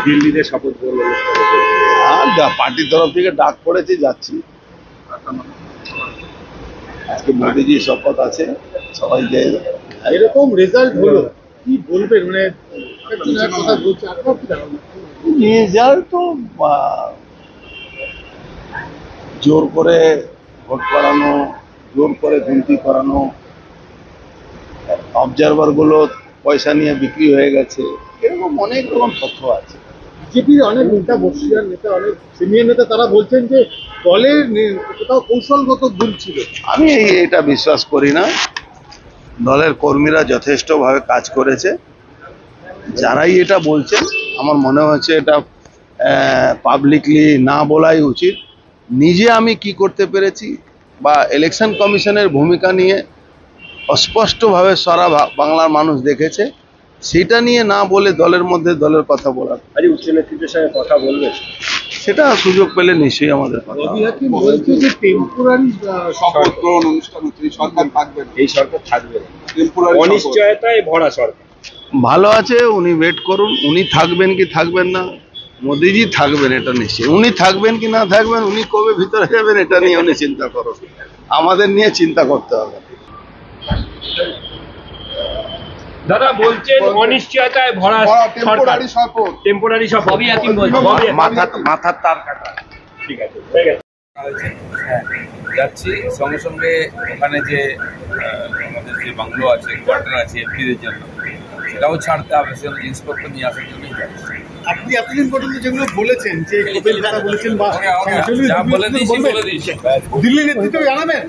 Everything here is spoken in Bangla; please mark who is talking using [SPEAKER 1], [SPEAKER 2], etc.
[SPEAKER 1] দিল্লিতে শপথ গ্রহণ
[SPEAKER 2] আর পার্টির তরফ থেকে ডাক পড়েছে, যাচ্ছি। আজকে মোদিজির শপথ আছে, সবাই যায়।
[SPEAKER 1] এরকম রেজাল্ট হলো, কি বলবেন? মানে
[SPEAKER 2] রেজাল্ট তো জোর করে ভোট করানো, জোর করে গুনতি করানো, অবজারভার গুলো পয়সা নিয়ে বিক্রি হয়ে গেছে, এরকম অনেক রকম তথ্য আছে।
[SPEAKER 1] বিজেপির অনেক নেতা, বর্ষিয়ান নেতা, অনেক সিনিয়র নেতা, তারা বলছেন যে দলের কোথাও কৌশলগত ভুল ছিল।
[SPEAKER 2] আমি এটা বিশ্বাস করি না। দলের কর্মীরা যথেষ্টভাবে কাজ করেছে। যারাই এটা বলছেন, আমার মনে হচ্ছে এটা পাবলিকলি না বলাই উচিত। নিজে আমি কি করতে পেরেছি বা ইলেকশন কমিশনের ভূমিকা নিয়ে অস্পষ্টভাবে সারা বাংলার মানুষ দেখেছে, সেটা নিয়ে না বলে দলের মধ্যে দলের কথা বলার।
[SPEAKER 1] আজ উচ্চ নেতৃত্বের সঙ্গে কথা বলবেন,
[SPEAKER 2] সেটা সুযোগ পেলে নিশ্চয়ই আমাদের কথা।
[SPEAKER 1] বলছে যে টেম্পোরারি শপথ গ্রহণ অনুষ্ঠান হচ্ছে, সরকার থাকবে, এই সরকার থাকবে অনিশ্চয়তায় ভরা সরকার।
[SPEAKER 2] ভালো আছে, উনি ওয়েট করুন। উনি থাকবেন কি থাকবেন না, মোদিজি থাকবেন এটা নিশ্চয়ই। উনি থাকবেন কি না থাকবেন, উনি কবে ভিতরে যাবেন, এটা নিয়ে উনি চিন্তা করুন। আমাদের নিয়ে চিন্তা করতে হবে।
[SPEAKER 3] দাদা বলছেন অনিশ্চয়তায় ভরা টেম্পোরারি শপথ, টেম্পোরারি শপথ। ববি হাকিম বলছেন
[SPEAKER 2] মাথার তার কাটা।
[SPEAKER 3] ঠিক আছে, ঠিক আছে।
[SPEAKER 4] যাচ্ছি, সঙ্গে সঙ্গে ওখানে যে আমাদের যে বাংলো আছে, কোয়ার্টার আছে এমপিদের জন্য, সেটাও ছাড়তে হবে। সেজন্য জিনিসপত্র নিয়ে আসার জন্যই যাচ্ছি।
[SPEAKER 1] আপনি এতদিন পর্যন্ত যেগুলো বলেছেন, যে বলেছেন বা
[SPEAKER 4] যা বলে দিয়েছি বলে দিয়েছি।
[SPEAKER 1] দিল্লি নেতৃত্ব জানাবেন।